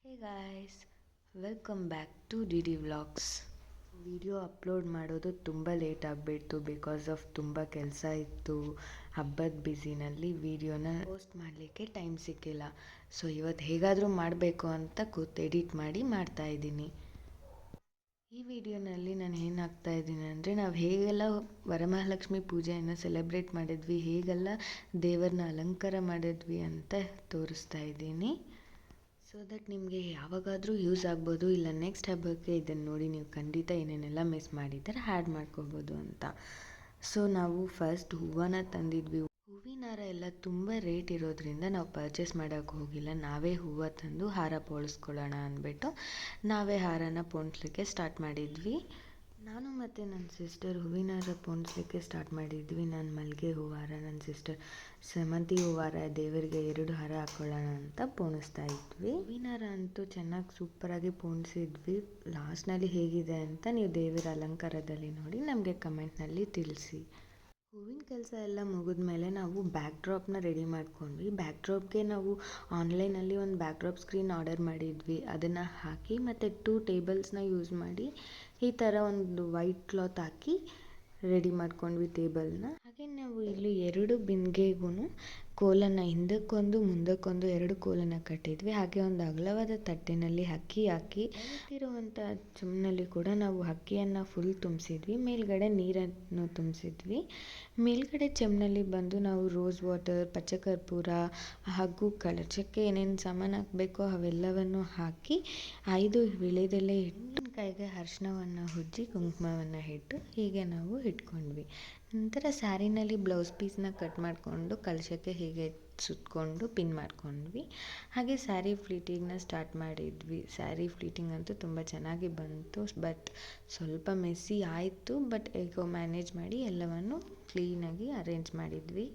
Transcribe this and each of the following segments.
Hey guys, welcome back to D D vlogs. Video upload ಮಾಡೋದು ತುಂಬ late ಆಗಿಬಿಡ್ತು because of ತುಂಬ ಕೆಲಸ ಇತ್ತು. ಹಬ್ಬದ ಬ್ಯುಸಿನಲ್ಲಿ ವಿಡಿಯೋನ ಪೋಸ್ಟ್ ಮಾಡಲಿಕ್ಕೆ ಟೈಮ್ ಸಿಕ್ಕಿಲ್ಲ. ಸೊ ಇವತ್ತು ಹೇಗಾದರೂ ಮಾಡಬೇಕು ಅಂತ ಕೂತು ಎಡಿಟ್ ಮಾಡಿ ಮಾಡ್ತಾಯಿದ್ದೀನಿ. ಈ ವಿಡಿಯೋನಲ್ಲಿ ನಾನು ಏನು ಹಾಕ್ತಾ ಇದ್ದೀನಿ ಅಂದರೆ, ನಾವು ಹೇಗೆಲ್ಲ ವರಮಹಾಲಕ್ಷ್ಮಿ ಪೂಜೆಯನ್ನು ಸೆಲೆಬ್ರೇಟ್ ಮಾಡಿದ್ವಿ, ಹೇಗೆಲ್ಲ ದೇವರನ್ನ ಅಲಂಕಾರ ಮಾಡಿದ್ವಿ ಅಂತ ತೋರಿಸ್ತಾ ಇದ್ದೀನಿ. ಸೊ ದಟ್ ನಿಮಗೆ ಯಾವಾಗಾದರೂ ಯೂಸ್ ಆಗ್ಬೋದು, ಇಲ್ಲ ನೆಕ್ಸ್ಟ್ ಹಬ್ಬಕ್ಕೆ ಇದನ್ನು ನೋಡಿ ನೀವು ಖಂಡಿತ ಏನೇನೆಲ್ಲ ಮಿಸ್ ಮಾಡಿದ್ದಾರೆ ಆ್ಯಡ್ ಮಾಡ್ಕೋಬೋದು ಅಂತ. ಸೊ ನಾವು ಫಸ್ಟ್ ಹೂವನ್ನ ತಂದಿದ್ವಿ. ಹೂವಿನ ಹಾರ ಎಲ್ಲ ತುಂಬ ರೇಟ್ ಇರೋದ್ರಿಂದ ನಾವು ಪರ್ಚೇಸ್ ಮಾಡೋಕ್ಕೆ ಹೋಗಿಲ್ಲ. ನಾವೇ ಹೂವು ತಂದು ಹಾರ ಪೋಣಿಸ್ಕೊಳ್ಳೋಣ ಅಂದ್ಬಿಟ್ಟು ನಾವೇ ಹಾರನ ಪೋಣಿಸ್ಲಿಕ್ಕೆ ಸ್ಟಾರ್ಟ್ ಮಾಡಿದ್ವಿ. ನಾನು ಮತ್ತು ನನ್ನ ಸಿಸ್ಟರ್ ಹೂವಿನ ಹಾರ ಪೋಣಿಸ್ಲಿಕ್ಕೆ ಸ್ಟಾರ್ಟ್ ಮಾಡಿದ್ವಿ. ನಾನು ಮಲ್ಲಿಗೆ ಹೂವು ಹಾರ, ನನ್ನ ಸಿಸ್ಟರ್ ಸೇವಂತಿ ಹೂವು ಹಾರ, ದೇವರಿಗೆ 2 ಹಾರ ಹಾಕ್ಕೊಳ್ಳೋಣ ಅಂತ ಪೋಣಿಸ್ತಾ ಇದ್ವಿ. ಹೂವಿನ ಹಾರ ಅಂತೂ ಚೆನ್ನಾಗಿ ಸೂಪರಾಗಿ ಪೋಣಿಸಿದ್ವಿ. ಲಾಸ್ಟ್ನಲ್ಲಿ ಹೇಗಿದೆ ಅಂತ ನೀವು ದೇವರ ಅಲಂಕಾರದಲ್ಲಿ ನೋಡಿ ನಮಗೆ ಕಮೆಂಟ್ನಲ್ಲಿ ತಿಳಿಸಿ. ಹೂವಿನ ಕೆಲಸ ಎಲ್ಲ ಮುಗಿದ್ಮೇಲೆ ನಾವು ಬ್ಯಾಕ್ ಡ್ರಾಪ್ನ ರೆಡಿ ಮಾಡ್ಕೊಂಡ್ವಿ. ಬ್ಯಾಕ್ ಡ್ರಾಪ್ಗೆ ನಾವು ಆನ್ಲೈನಲ್ಲಿ ಒಂದು ಬ್ಯಾಕ್ ಡ್ರಾಪ್ ಸ್ಕ್ರೀನ್ ಆರ್ಡರ್ ಮಾಡಿದ್ವಿ. ಅದನ್ನು ಹಾಕಿ ಮತ್ತು 2 ಟೇಬಲ್ಸ್ನ ಯೂಸ್ ಮಾಡಿ ಈ ಥರ ಒಂದು ವೈಟ್ ಕ್ಲಾತ್ ಹಾಕಿ ರೆಡಿ ಮಾಡ್ಕೊಂಡ್ವಿ ಟೇಬಲ್ನ. ಹಾಗೆ ನಾವು ಇಲ್ಲಿ 2 ಬಿಂದಿಗೆಗೂ ಕೋಲನ್ನು ಹಿಂದಕ್ಕೊಂದು ಮುಂದಕ್ಕೊಂದು 2 ಕೋಲನ್ನು ಕಟ್ಟಿದ್ವಿ. ಹಾಗೆ ಒಂದು ಅಗಲವಾದ ತಟ್ಟೆನಲ್ಲಿ ಅಕ್ಕಿ ಹಾಕಿ ಇರುವಂಥ ಚುಮ್ನಲ್ಲಿ ಕೂಡ ನಾವು ಅಕ್ಕಿಯನ್ನು ಫುಲ್ ತುಂಬಿಸಿದ್ವಿ. ಮೇಲ್ಗಡೆ ನೀರನ್ನು ತುಂಬಿಸಿದ್ವಿ. ಮೇಲ್ಗಡೆ ಚೆಮ್ನಲ್ಲಿ ಬಂದು ನಾವು ರೋಸ್ ವಾಟರ್, ಪಚ್ಚಕರ್ಪೂರ ಹಾಗೂ ಕಳಚಕ್ಕೆ ಏನೇನು ಸಾಮಾನು ಹಾಕಬೇಕೋ ಅವೆಲ್ಲವನ್ನು ಹಾಕಿ 5 ವೀಳ್ಯದೆಲೆ ಇಟ್ಟು ಕೈಗೆ ಅರಿಶಿಣವನ್ನು ಉಜ್ಜಿ ಕುಂಕುಮವನ್ನು ಇಟ್ಟು ಹೀಗೆ ನಾವು ಇಟ್ಕೊಂಡ್ವಿ. ನಂತರ ಸ್ಯಾರಿನಲ್ಲಿ ಬ್ಲೌಸ್ ಪೀಸ್ನ ಕಟ್ ಮಾಡಿಕೊಂಡು ಕಲಶಕ್ಕೆ ಹೀಗೆ ಸುತ್ತಕೊಂಡು ಪಿನ್ ಮಾಡ್ಕೊಂಡ್ವಿ. ಹಾಗೆ ಸ್ಯಾರಿ ಫ್ಲೀಟಿಂಗ್ನ ಸ್ಟಾರ್ಟ್ ಮಾಡಿದ್ವಿ. ಸ್ಯಾರಿ ಫ್ಲೀಟಿಂಗ್ ಅಂತೂ ತುಂಬ ಚೆನ್ನಾಗಿ ಬಂತು, ಬಟ್ ಸ್ವಲ್ಪ ಮೆಸ್ಸಿ ಆಯಿತು. ಬಟ್ ಹೇಗೋ ಮ್ಯಾನೇಜ್ ಮಾಡಿ ಎಲ್ಲವನ್ನು ಕ್ಲೀನಾಗಿ ಅರೇಂಜ್ ಮಾಡಿದ್ವಿ.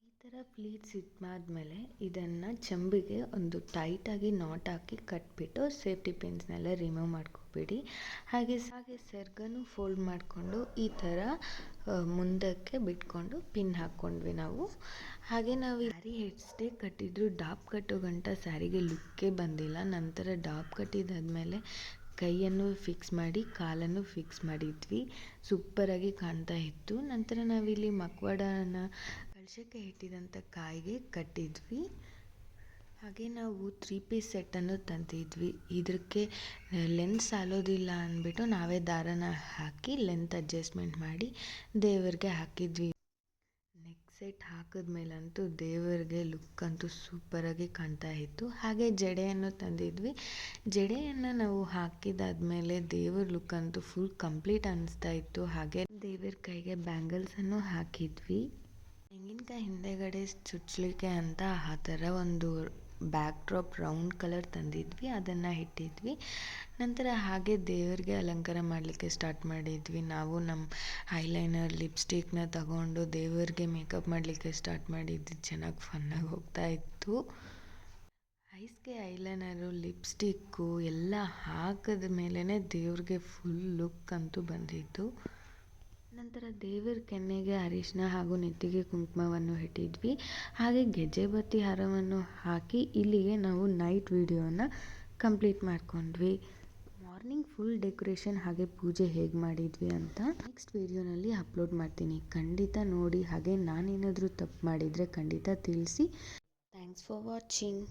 ಈ ಥರ ಪ್ಲೀಟ್ಸ್ ಇಟ್ಟಾದ್ಮೇಲೆ ಇದನ್ನು ಚೆಂಬಿಗೆ ಒಂದು ಟೈಟಾಗಿ ನಾಟ್ ಹಾಕಿ ಕಟ್ಬಿಟ್ಟು ಸೇಫ್ಟಿ ಪಿನ್ಸ್ನೆಲ್ಲ ರಿಮೂವ್ ಮಾಡ್ಕೊಬೇಡಿ. ಹಾಗೆ ಸೆರ್ಗನ್ನು ಫೋಲ್ಡ್ ಮಾಡಿಕೊಂಡು ಈ ಥರ ಮುಂದಕ್ಕೆ ಬಿಟ್ಕೊಂಡು ಪಿನ್ ಹಾಕ್ಕೊಂಡ್ವಿ ನಾವು. ಹಾಗೆ ನಾವು ಸ್ಯಾರಿ ಎಷ್ಟೇ ಕಟ್ಟಿದ್ರು ಡಾಪ್ ಕಟ್ಟೋ ಗಂಟ ಸ್ಯಾರಿಗೆ ಲುಕ್ಕೇ ಬಂದಿಲ್ಲ. ನಂತರ ಡಾಪ್ ಕಟ್ಟಿದಾದ್ಮೇಲೆ ಕೈಯನ್ನು ಫಿಕ್ಸ್ ಮಾಡಿ ಕಾಲನ್ನು ಫಿಕ್ಸ್ ಮಾಡಿದ್ವಿ. ಸೂಪರಾಗಿ ಕಾಣ್ತಾ ಇತ್ತು. ನಂತರ ನಾವಿಲ್ಲಿ ಮಕ್ವಾಡನ ಕಳಶಕ್ಕೆ ಇಟ್ಟಿದಂಥ ಕಾಯಿಗೆ ಕಟ್ಟಿದ್ವಿ. ಹಾಗೆ ನಾವು 3 ಪೀಸ್ ಸೆಟ್ಟನ್ನು ತಂದಿದ್ವಿ. ಇದಕ್ಕೆ ಲೆಂತ್ ಸಾಲೋದಿಲ್ಲ ಅಂದ್ಬಿಟ್ಟು ನಾವೇ ದಾರನ ಹಾಕಿ ಲೆಂತ್ ಅಡ್ಜಸ್ಟ್ಮೆಂಟ್ ಮಾಡಿ ದೇವರಿಗೆ ಹಾಕಿದ್ವಿ. ನೆಕ್ ಸೆಟ್ ಹಾಕಿದ್ಮೇಲಂತೂ ದೇವರಿಗೆ ಲುಕ್ ಅಂತೂ ಸೂಪರಾಗಿ ಕಾಣ್ತಾ ಇತ್ತು. ಹಾಗೆ ಜಡೆಯನ್ನು ತಂದಿದ್ವಿ. ಜಡೆಯನ್ನು ನಾವು ಹಾಕಿದಾದ್ಮೇಲೆ ದೇವರ ಲುಕ್ ಅಂತೂ ಫುಲ್ ಕಂಪ್ಲೀಟ್ ಅನ್ನಿಸ್ತಾ ಇತ್ತು. ಹಾಗೆ ದೇವರ ಕೈಗೆ ಬ್ಯಾಂಗಲ್ಸನ್ನು ಹಾಕಿದ್ವಿ. ತೆಂಗಿನಕಾಯಿ ಹಿಂದೆಗಡೆ ಚುಚ್ಚಲಿಕ್ಕೆ ಅಂತ ಆ ಥರ ಒಂದು ಬ್ಯಾಕ್ ಡ್ರಾಪ್ ರೌಂಡ್ ಕಲರ್ ತಂದಿದ್ವಿ, ಅದನ್ನು ಇಟ್ಟಿದ್ವಿ. ನಂತರ ಹಾಗೆ ದೇವರಿಗೆ ಅಲಂಕಾರ ಮಾಡಲಿಕ್ಕೆ ಸ್ಟಾರ್ಟ್ ಮಾಡಿದ್ವಿ. ನಾವು ನಮ್ಮ ಐಲೈನರ್, ಲಿಪ್ಸ್ಟಿಕ್ನ ತಗೊಂಡು ದೇವರಿಗೆ ಮೇಕಪ್ ಮಾಡಲಿಕ್ಕೆ ಸ್ಟಾರ್ಟ್ ಮಾಡಿದ್ವಿ. ಚೆನ್ನಾಗಿ ಫನ್ನಾಗಿ ಹೋಗ್ತಾ ಇತ್ತು. ಐಸ್ಗೆ ಐಲೈನರು, ಲಿಪ್ಸ್ಟಿಕ್ಕು ಎಲ್ಲ ಹಾಕಿದ ಮೇಲೇ ದೇವ್ರಿಗೆ ಫುಲ್ ಲುಕ್ ಅಂತೂ ಬಂದಿತ್ತು. ನಂತರ ದೇವರ ಕೆನ್ನೆಗೆ ಅರಿಶಿನ ಹಾಗೂ ನೆತ್ತಿಗೆ ಕುಂಕುಮವನ್ನು ಇಟ್ಟಿದ್ವಿ. ಹಾಗೆ ಗೆಜ್ಜೆ ಬತ್ತಿ ಹಾರವನ್ನು ಹಾಕಿ ಇಲ್ಲಿಗೆ ನಾವು ನೈಟ್ ವಿಡಿಯೋನ ಕಂಪ್ಲೀಟ್ ಮಾಡ್ಕೊಂಡ್ವಿ. ಮಾರ್ನಿಂಗ್ ಫುಲ್ ಡೆಕೋರೇಷನ್ ಹಾಗೆ ಪೂಜೆ ಹೇಗೆ ಮಾಡಿದ್ವಿ ಅಂತ ನೆಕ್ಸ್ಟ್ ವಿಡಿಯೋನಲ್ಲಿ ಅಪ್ಲೋಡ್ ಮಾಡ್ತೀನಿ. ಖಂಡಿತ ನೋಡಿ. ಹಾಗೆ ನಾನೇನಾದರೂ ತಪ್ಪು ಮಾಡಿದರೆ ಖಂಡಿತ ತಿಳಿಸಿ. Thanks for watching.